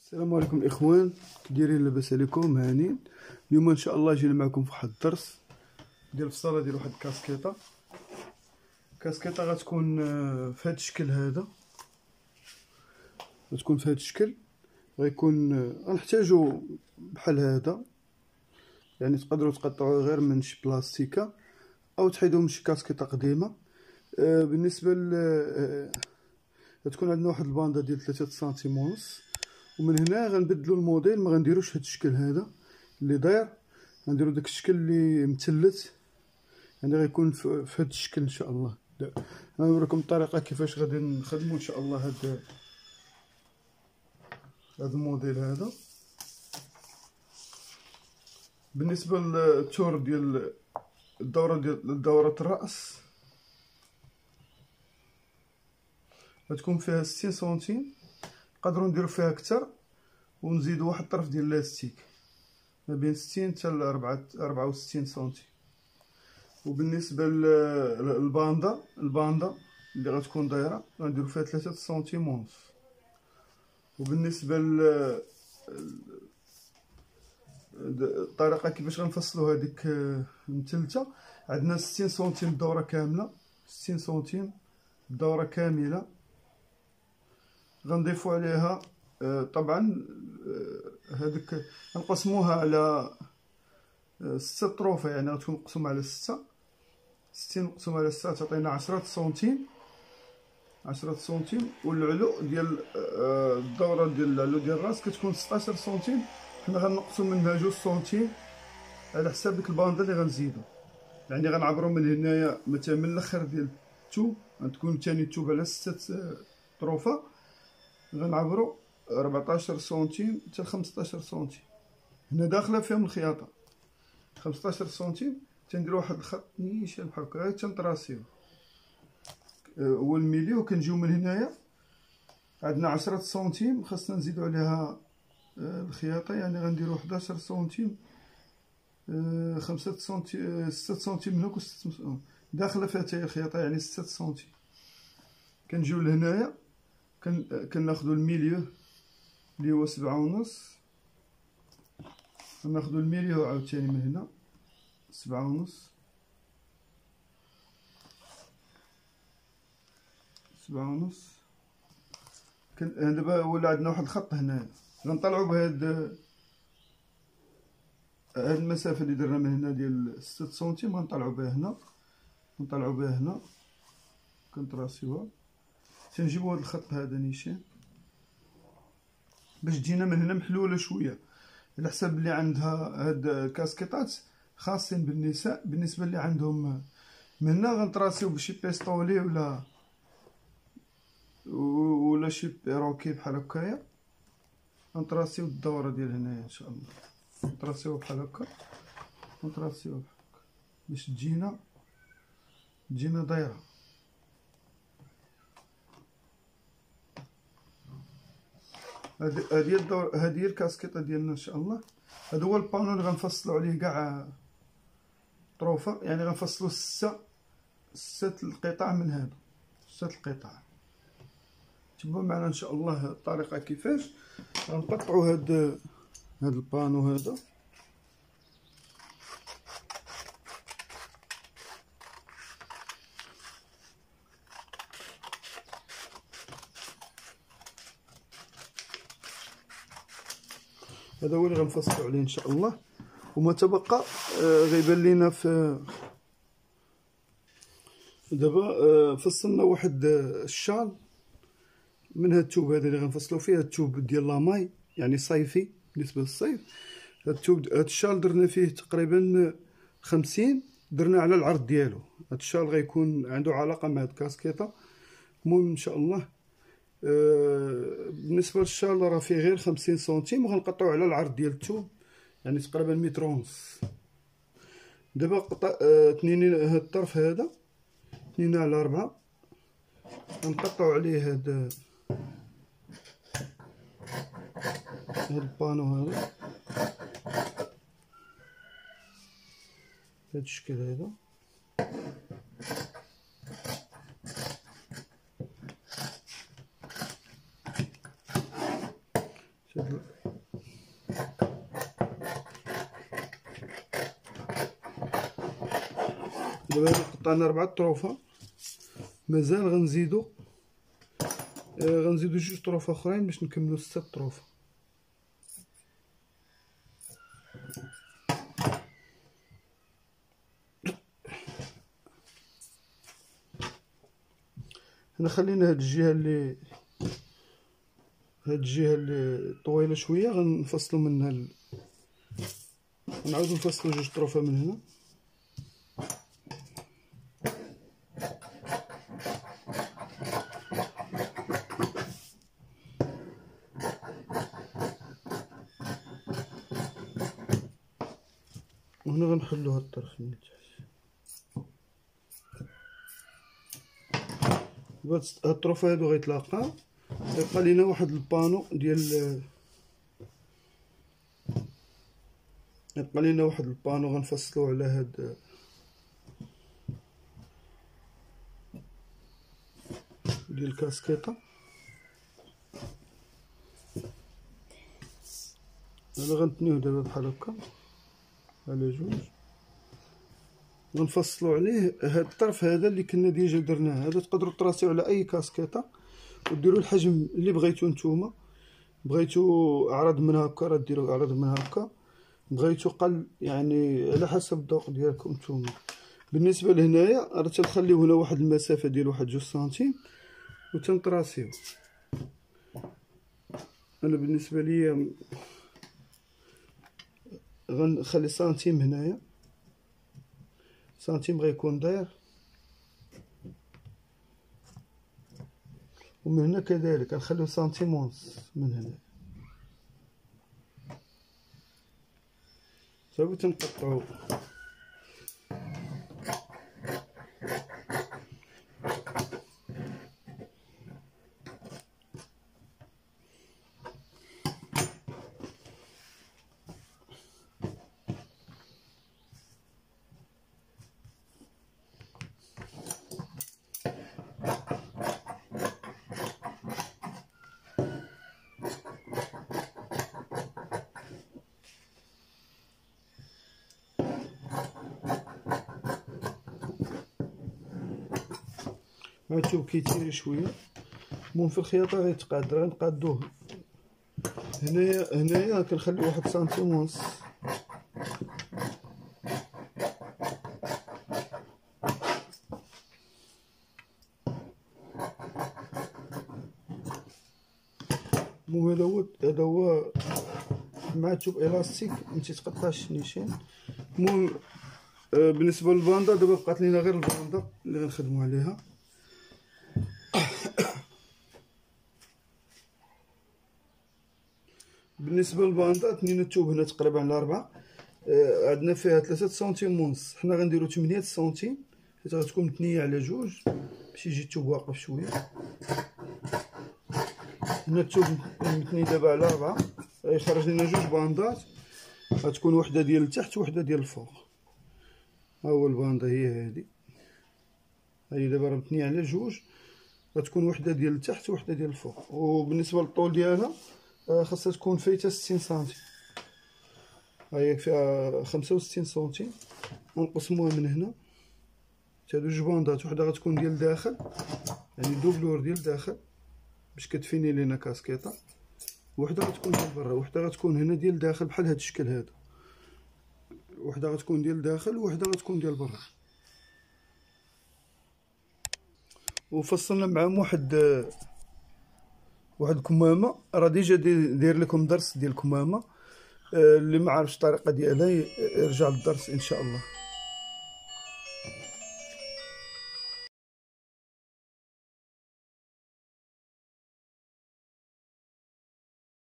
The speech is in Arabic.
السلام عليكم الاخوان، كي دايرين؟ لاباس عليكم؟ هانين. اليوم ان شاء الله جينا معكم في واحد الدرس ديال الفصاله ديال واحد الكاسكيطه غتكون في هذا الشكل هذا. غتكون في هذا الشكل، غيكون غنحتاجو بحال هذا، يعني تقدروا تقطعوه غير من شي بلاستيكه او تحيدوه من شي كاسكيطه قديمه. بالنسبه غتكون عندنا واحد الباندا ديال 3 سنتيم ونص، ومن هنا غنبدلوا الموديل. ما غنديروش هذا الشكل هذا اللي داير، غنديروا داك الشكل اللي مثلث، يعني غيكون في هذا الشكل ان شاء الله. غنوريكم الطريقه كيفاش غادي نخدموا ان شاء الله هذا الموديل هذا. بالنسبه للتور ديال دوره الراس، غتكون فيها 60 سنتيم. نقدروا نديروا فيها اكثر ونزيدوا واحد الطرف ديال لاستيك ما بين 60 حتى ل 64 سنتيم. وبالنسبه للباندا اللي غتكون دايره غنديروا فيها 3 سنتيم ونص. وبالنسبه الطريقه كيفاش غنفصلوا هذيك المثلثه، عندنا 60 سنتيم الدوره كامله، 60 سنتيم الدوره كامله. غنضيفوا عليها طبعا هذيك غنقسموها على 6 طروفه، يعني غتكون مقسومه على 6. 60 مقسومه على 6 تعطينا 10 سنتيم. 10 سنتيم. والعلو ديال الدوره ديال العلو ديال الراس كتكون 16 سنتيم. حنا غنقصوا منها 2 سنتيم على حساب ديك الباندا اللي غنزيدو، يعني غنعبروا من هنايا مثلا من الاخر ديال الثوب غتكون ثاني الثوب على 6 طروفه، غنعبروا 14 سنتيم حتى 15 سنتيم. هنا داخله فيهم الخياطه 15 سنتيم. تنديروا واحد الخط نيشان بحال هكا تنطراسيو هو الميليو. كنجيو من هنايا عندنا 10 سنتيم، خاصنا نزيدو عليها الخياطه، يعني غنديروا 11 سنتيم، 5 سنتيم، 6 سنتيم من هنا و6 داخله فيها حتى هي الخياطه، يعني 6 سنتيم. كنجيو لهنايا كناخذوا الميليو اللي هو 7 ونص، ناخذوا الميليو عاوتاني من هنا 7 ونص، 7 ونص. دابا ولا عندنا واحد الخط هنا، غنطلعوا بهاد المسافه اللي درنا من هنا ديال 6 سنتيم، غنطلعوا بها هنا، نطلعوا بها هنا، كنطراسيوها. تنجيبوا هاد الخط هذا نيشان باش تجينا من هنا محلوله شويه، على حسب اللي عندها هاد الكاسكيطات خاصين بالنساء. بالنسبه اللي عندهم من هنا غنطراسيو بشي بيستولي ولا شي بيروكي بحال هكايا. غنطراسيو الدوره ديال هنايا ان شاء الله، نطراسيوها بحال هكا ونطراسيوها بحال هكا باش تجينا دايره. هذه هي الكاسكيطه ديالنا ان شاء الله. هذا هو البانو اللي غنفصلوا عليه كاع طروفه، يعني غنفصلوا 6 القطع من هذا، 6 القطع. تبعوا معنا ان شاء الله الطريقه كيفاش غنقطعوا هذا البانو هذا. هذا هو اللي غنفصلوا عليه ان شاء الله. وما تبقى غيبان لينا في دابا فصلنا واحد الشال من هاد الثوب هذا اللي غنفصلوا فيه. هاد الثوب ديال لاماي يعني صيفي بالنسبه للصيف. هاد الثوب هاد الشال درنا فيه تقريبا 50، درنا على العرض ديالو. هاد الشال غيكون عنده علاقه مع هاد الكاسكيطه. المهم ان شاء الله بالنسبه للشال راه فيه غير 50 سنتيم، وغنقطعوا على العرض ديال الثوب يعني تقريبا متر ونص. دابا تنينين هاد الطرف هذا 2 على 4 غنقطعوا عليه هاد البانو هذا بهذا الشكل هذا. دابا قطعنا 4 طروفه، مازال غنزيدو جوج طروف اخرين باش نكملو 6 طروف. هنا خلينا هاد الجهه اللي طويله شويه غنفصلو منها نعاودو نفصلو جوج طروفه من هنا. وهنا غنحلو هاد الطرف من تحت. هاد الطروفه هادو غيتلاقاو، يبقى لينا واحد البانو غنفصلو على هاد ديال الكاسكيطه. انا غنتنيوه دابا بحال هكا على جوج، غنفصلو عليه هاد الطرف هذا اللي كنا ديجا درناه. هذا تقدروا تراسيو على اي كاسكيطه وديروا الحجم اللي بغيتو نتوما. بغيتو اعرض من هكا راه ديروا اعرض من هكا، بغيتو قل يعني على حسب الذوق ديالكم نتوما. بالنسبه لهنايا راه تنخليو هنا واحد المسافه ديال واحد 2 سنتيم وتنطراسيو. انا بالنسبه ليا غنخلي سنتيم هنايا، سنتيم غيكون داير، ومن هنا كذلك غنخليو سنتيم ونص من هنا صافي. تنقطعو هادشوف كيتيري شويه. المهم في الخياطه غيتقاد، غنقادوه هنايا كنخليو واحد سنتيم ونص. المهم هذا هو مع توب الاستيك متيتقطعش النيشان. المهم بالنسبه للباندا دابا بقات لينا غير الباندا اللي غنخدمو عليها. بالنسبه للباندا تنينا الثوب هنا تقريبا على 4، عندنا فيها 3 سنتيم ونص، حنا غنديرو 8 سنتيم حيت غتكون متنيه على جوج باش يجي الثوب واقف شويه. هنا الثوب متني دابا على 4، غيخرج لنا جوج باندات، غتكون وحده ديال التحت وحده ديال الفوق. ها هو الباندا هي هادي، هي دابا راه متنيه على جوج، غتكون وحده ديال التحت وحده ديال الفوق. وبالنسبه للطول ديالها خاصها تكون فايته 60 سنتيم، ها هي فيها 65 سنتيم. ونقسموها من هنا. هادو جوج باندات، وحده غتكون ديال الداخل يعني دوبلور ديال الداخل باش كتفيني لينا كاسكيطه، وحده غتكون ديال برا، وحده غتكون هنا ديال الداخل بحال هاد الشكل هذا، وحده غتكون ديال الداخل وحده غتكون ديال برا. وفصلنا معاهم واحد الكمامه، راه ديجا داير لكم درس ديال الكمامه، اللي ما عارفش الطريقه ديالها يرجع للدرس ان شاء الله.